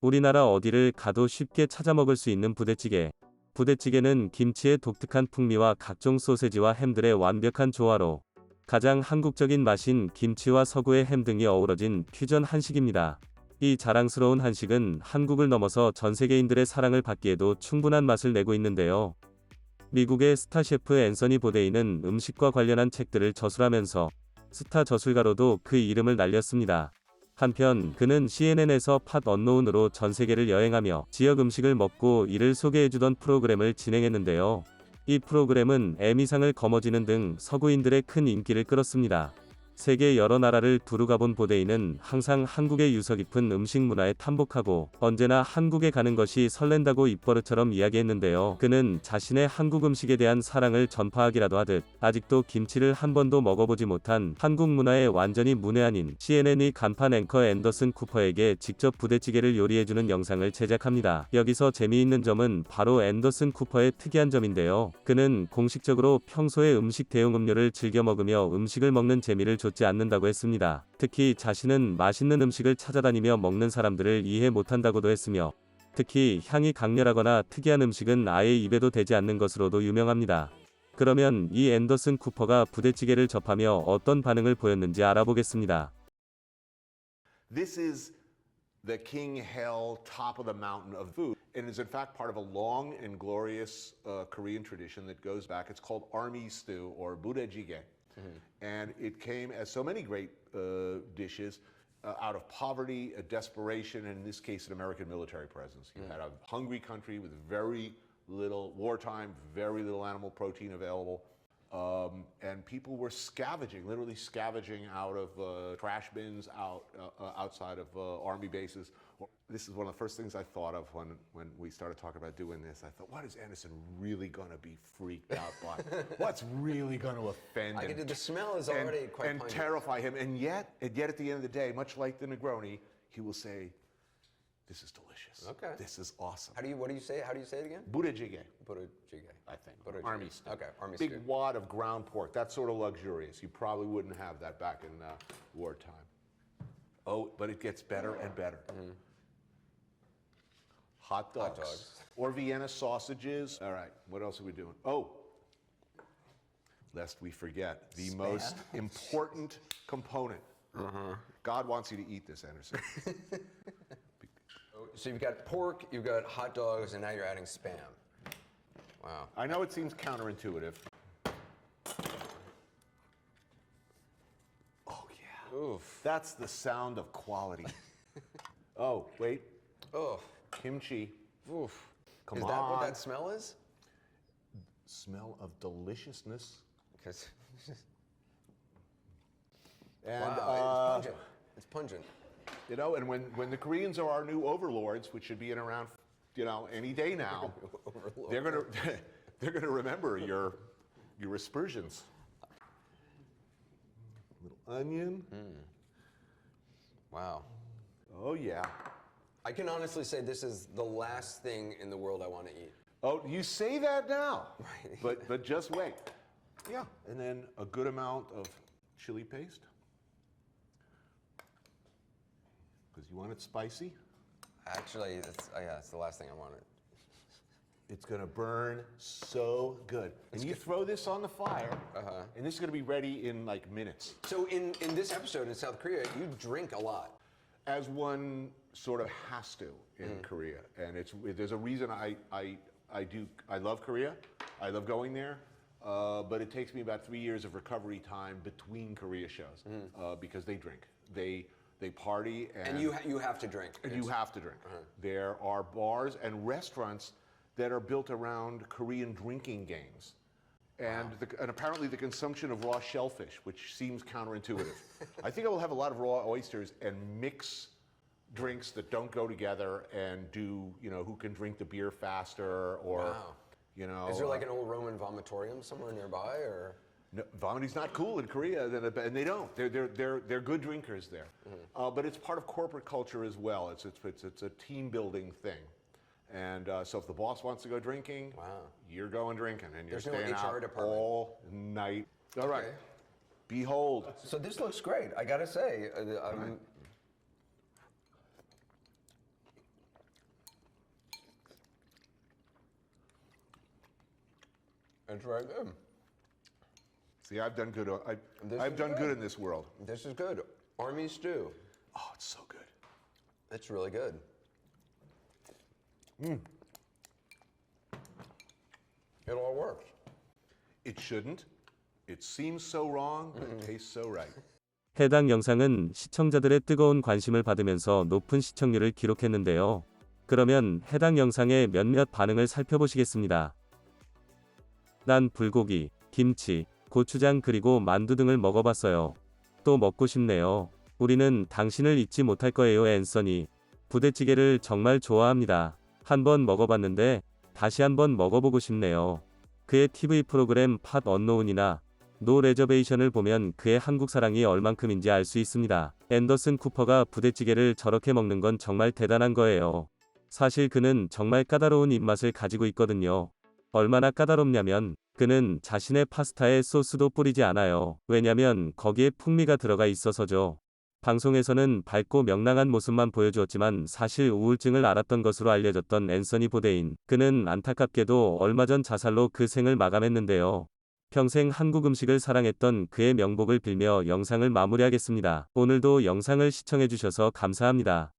우리나라 어디를 가도 쉽게 찾아 먹을 수 있는 부대찌개. 부대찌개는 김치의 독특한 풍미와 각종 소세지와 햄들의 완벽한 조화로 가장 한국적인 맛인 김치와 서구의 햄 등이 어우러진 퓨전 한식입니다. 이 자랑스러운 한식은 한국을 넘어서 전 세계인들의 사랑을 받기에도 충분한 맛을 내고 있는데요. 미국의 스타 셰프 앤서니 보데이는 음식과 관련한 책들을 저술하면서 스타 저술가로도 그 이름을 날렸습니다. 한편 그는 CNN에서 팟 언노운으로 전 세계를 여행하며 지역 음식을 먹고 이를 소개해주던 프로그램을 진행했는데요. 이 프로그램은 에미상을 거머쥐는 등 서구인들의 큰 인기를 끌었습니다. 세계 여러 나라를 두루 가본 보데이는 항상 한국의 유서 깊은 음식 문화에 탐복하고 언제나 한국에 가는 것이 설렌다고 입버릇처럼 이야기했는데요. 그는 자신의 한국 음식에 대한 사랑을 전파하기라도 하듯 아직도 김치를 한 번도 먹어보지 못한 한국 문화에 완전히 문외한인 CNN의 간판 앵커 앤더슨 쿠퍼에게 직접 부대찌개를 요리해주는 영상을 제작합니다. 여기서 재미있는 점은 바로 앤더슨 쿠퍼의 특이한 점인데요. 그는 공식적으로 평소에 음식 대용 음료를 즐겨 먹으며 음식을 먹는 재미를 줬지 않는다고 했습니다. 특히 자신은 맛있는 음식을 찾아다니며 먹는 사람들을 이해 못한다고도 했으며 특히 향이 강렬하거나 특이한 음식은 아예 입에도 대지 않는 것으로도 유명합니다. 그러면 이 앤더슨 쿠퍼가 부대찌개를 접하며 어떤 반응을 보였는지 알아보겠습니다. This is the King Hail top of the mountain of food, and is in fact part of a long and glorious Korean tradition that goes back. It's called army stew or budae-jjigae, and it came as so many great dishes out of poverty, desperation, and in this case, an American military presence. You had a hungry country with very little wartime, very little animal protein available. And people were scavenging, literally scavenging out of trash bins outside of army bases. This is one of the first things I thought of when we started talking about doing this. I thought, what is Anderson really going to be freaked out by? What's really going to offend him? The smell is already quite and pungent. terrify him. And yet, at the end of the day, much like the Negroni, he will say, "This is delicious. Okay. This is awesome." What do you say? How do you say it again? Budae-jjigae, Budae-jjigae. I think. Budae-jjigae. Army stew. Okay, army Big stew. wad of ground pork. That's sort of luxurious. You probably wouldn't have that back in wartime. Oh, but it gets better and better. Hot dogs. dogs. Or Vienna sausages. All right, what else are we doing? Oh, lest we forget, the most important component. God wants you to eat this, Anderson. So you've got pork, you've got hot dogs, and now you're adding spam. Wow. I know it seems counterintuitive. Oh, yeah. Oof. That's the sound of quality. Oh, wait. Oh. Kimchi. Oof. Come Is that what on. that smell is? Smell of deliciousness. Because And, wow, it's pungent. It's pungent. you know, and when the Koreans are our new overlords, which should be in around, any day now, Overlord. they're gonna remember your aspersions. Little onion. Wow. Oh yeah. I can honestly say this is the last thing in the world I want to eat. Oh, you say that now. Right. But just wait. Yeah, and then a good amount of chili paste. Because you want it spicy. Actually, it's the last thing I wanted. It's gonna burn so good. And you throw this on the fire, and this is gonna be ready in like minutes. So in this episode in South Korea, you drink a lot. As one sort of has to in Korea, and there's a reason I love Korea. I love going there, but it takes me about 3 years of recovery time between Korea shows because they drink, they party, And you have to drink. and you have to drink. There are bars and restaurants that are built around Korean drinking games. And, and apparently the consumption of raw shellfish, which seems counterintuitive. I think I will have a lot of raw oysters and mix drinks that don't go together and do, who can drink the beer faster or, Wow. Is there like an old Roman vomitorium somewhere nearby, or? No, vomiting's not cool in Korea, and they don't. They're good drinkers there. But it's part of corporate culture as well. It's a team building thing. And so if the boss wants to go drinking, you're going drinking, and you're There's no staying HR out department. all night. All right. Okay. Behold. So this looks great. I gotta say, It's very good. See, I've done good. This I've is done good. good in this world. This is good. Army stew. Oh, it's so good. It's really good. It all works. It shouldn't. It seems so wrong, but it tastes so right. 해당 영상은 시청자들의 뜨거운 관심을 받으면서 높은 시청률을 기록했는데요. 그러면 해당 영상의 몇몇 반응을 살펴보시겠습니다. 난 불고기, 김치, 고추장 그리고 만두 등을 먹어봤어요. 또 먹고 싶네요. 우리는 당신을 잊지 못할 거예요, 앤서니. 부대찌개를 정말 좋아합니다. 한번 먹어봤는데 다시 한번 먹어보고 싶네요. 그의 TV 프로그램 팟 언노운이나 노 레저베이션을 보면 그의 한국 사랑이 얼만큼인지 알 수 있습니다. 앤더슨 쿠퍼가 부대찌개를 저렇게 먹는 건 정말 대단한 거예요. 사실 그는 정말 까다로운 입맛을 가지고 있거든요. 얼마나 까다롭냐면 그는 자신의 파스타에 소스도 뿌리지 않아요. 왜냐면 거기에 풍미가 들어가 있어서죠. 방송에서는 밝고 명랑한 모습만 보여주었지만 사실 우울증을 앓았던 것으로 알려졌던 앤서니 보데인. 그는 안타깝게도 얼마 전 자살로 그 생을 마감했는데요. 평생 한국 음식을 사랑했던 그의 명복을 빌며 영상을 마무리하겠습니다. 오늘도 영상을 시청해주셔서 감사합니다.